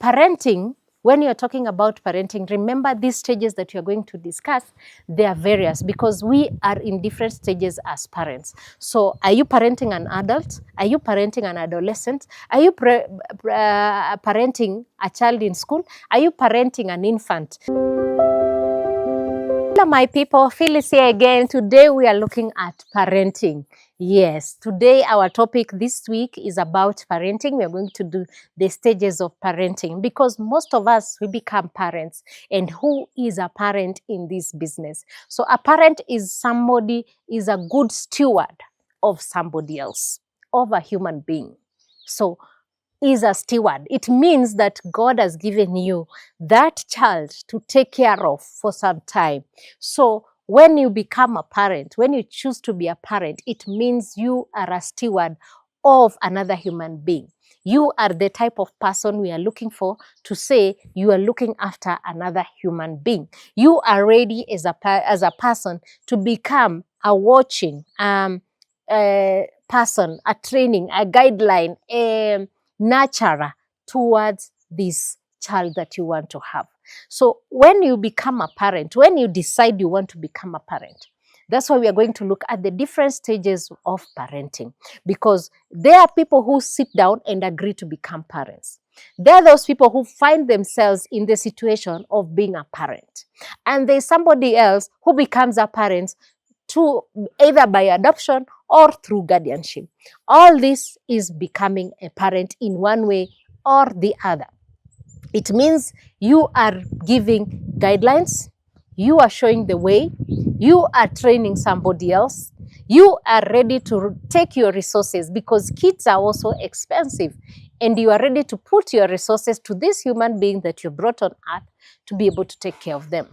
parenting, when you're talking about parenting, remember these stages that you're going to discuss, they are various because we are in different stages as parents. So are you parenting an adult? Are you parenting an adolescent? Are you parenting a child in school? Are you parenting an infant? Hello, my people. Phyllis here again. Today we are looking at parenting. Yes, today our topic this week is about parenting. We are going to do the stages of parenting because most of us, we become parents. And who is a parent in this business? So a parent is somebody, is a good steward of somebody else, of a human being. So is a steward. It means that God has given you that child to take care of for some time. So when you become a parent, when you choose to be a parent, it means you are a steward of another human being. You are the type of person we are looking for to say you are looking after another human being. You are ready as a person to become a watching person, a training, a guideline, nurturer towards this child that you want to have. So when you become a parent, when you decide you want to become a parent, that's why we are going to look at the different stages of parenting, because there are people who sit down and agree to become parents. There are those people who find themselves in the situation of being a parent. And there's somebody else who becomes a parent to either by adoption or through guardianship. All this is becoming a parent in one way or the other. It means you are giving guidelines, you are showing the way, you are training somebody else, you are ready to take your resources because kids are also expensive, and you are ready to put your resources to this human being that you brought on earth to be able to take care of them.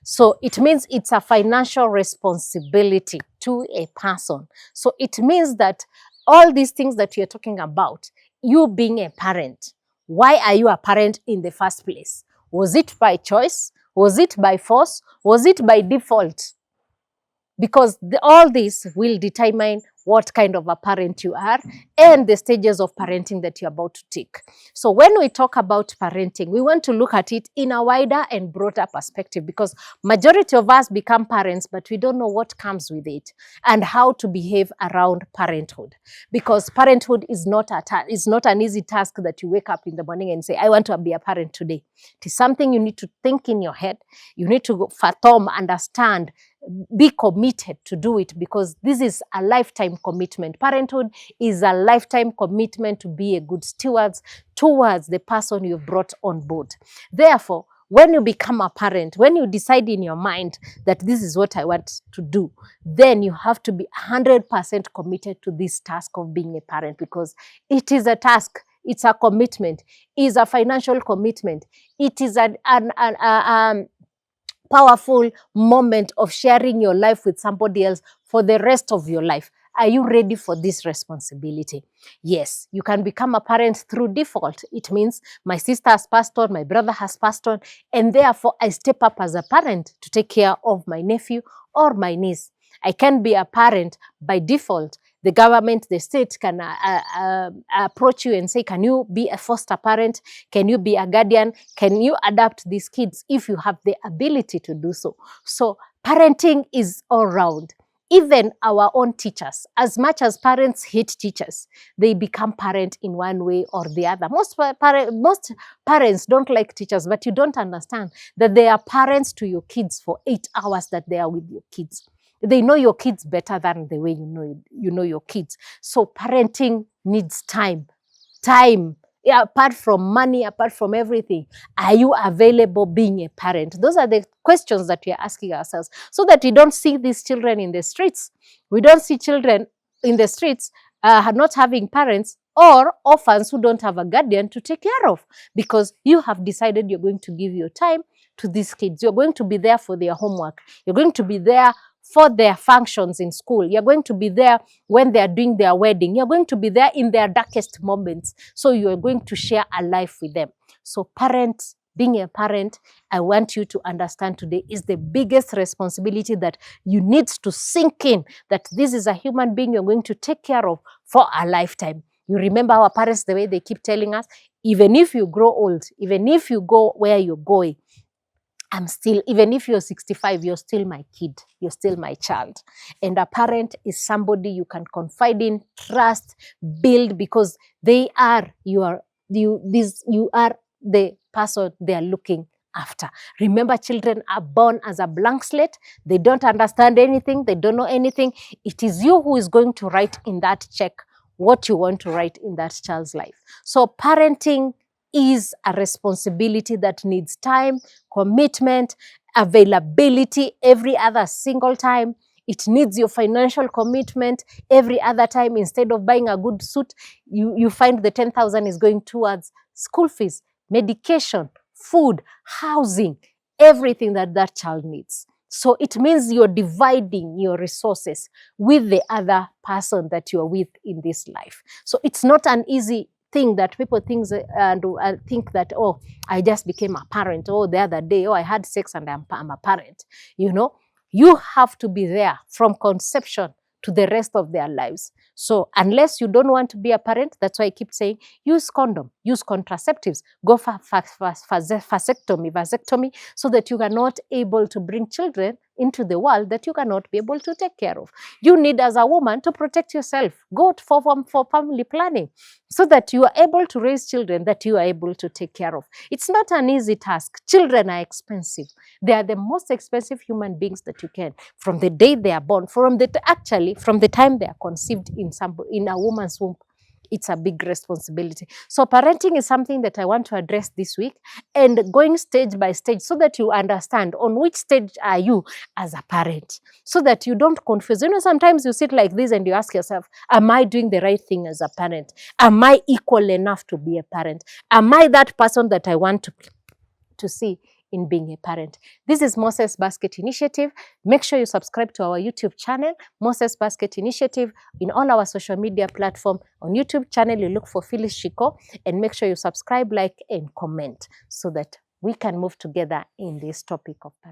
So it means it's a financial responsibility to a person. So it means that all these things that you're talking about, you being a parent, why are you a parent in the first place? Was it by choice? Was it by force? Was it by default? Because all this will determine what kind of a parent you are and the stages of parenting that you're about to take. So when we talk about parenting, we want to look at it in a wider and broader perspective, because majority of us become parents, but we don't know what comes with it and how to behave around parenthood. Because parenthood is not an easy task that you wake up in the morning and say, I want to be a parent today. It is something you need to think in your head. You need to fathom, understand, be committed to do it, because this is a lifetime commitment. Parenthood is a lifetime commitment to be a good steward towards the person you've brought on board. Therefore, when you become a parent, when you decide in your mind that this is what I want to do, then you have to be 100% committed to this task of being a parent, because it is a task. It's a commitment. It's a financial commitment. It is a powerful moment of sharing your life with somebody else for the rest of your life. Are you ready for this responsibility? Yes, you can become a parent through default. It means my sister has passed on, my brother has passed on, and therefore I step up as a parent to take care of my nephew or my niece. I can be a parent by default. The government, the state can approach you and say, can you be a foster parent? Can you be a guardian? Can you adopt these kids if you have the ability to do so? So parenting is all round. Even our own teachers, as much as parents hate teachers, they become parent in one way or the other. Most parents don't like teachers, but you don't understand that they are parents to your kids for 8 hours that they are with your kids. They know your kids better than the way you know your kids. So parenting needs time. Yeah, apart from money, apart from everything, are you available being a parent? Those are the questions that we are asking ourselves, so that we don't see these children in the streets. We don't see children in the streets not having parents, or orphans who don't have a guardian to take care of, because you have decided you're going to give your time to these kids. You're going to be there for their homework. You're going to be there for their functions in school. You're going to be there when they're doing their wedding. You're going to be there in their darkest moments. So you're going to share a life with them. So parents, being a parent, I want you to understand today, is the biggest responsibility that you need to sink in, that this is a human being you're going to take care of for a lifetime. You remember our parents, the way they keep telling us, Even if you grow old, even if you go where you're going, I'm still, even if you're 65, you're still my kid, you're still my child. And a parent is somebody you can confide in, trust, build, because they are you are the person they are looking after. Remember, children are born as a blank slate. They don't understand anything, they don't know anything. It is you who is going to write in that check what you want to write in that child's life. So parenting is a responsibility that needs time, commitment, availability every other single time. It needs your financial commitment every other time. Instead of buying a good suit, you find the 10,000 is going towards school fees, medication, food, housing, everything that that child needs. So it means you're dividing your resources with the other person that you're with in this life. So it's not an easy thing that people think that, oh, I just became a parent. Oh, the other day, oh, I had sex and I'm a parent. You know, you have to be there from conception to the rest of their lives. So unless you don't want to be a parent, that's why I keep saying, use condom, use contraceptives, go for vasectomy, so that you are not able to bring children into the world that you cannot be able to take care of. You need, as a woman, to protect yourself. Go for family planning, so that you are able to raise children that you are able to take care of. It's not an easy task. Children are expensive. They are the most expensive human beings that you can, from the day they are born, from the time they are conceived in a woman's womb. It's a big responsibility. So parenting is something that I want to address this week, and going stage by stage, so that you understand on which stage are you as a parent, so that you don't confuse. You know, sometimes you sit like this and you ask yourself, am I doing the right thing as a parent? Am I equal enough to be a parent? Am I that person that I want to see in being a parent? This is Moses Basket Initiative. Make sure you subscribe to our YouTube channel, Moses Basket Initiative, in all our social media platform. On YouTube channel, you look for Phyllis Shiko, and make sure you subscribe, like, and comment, so that we can move together in this topic of parenting.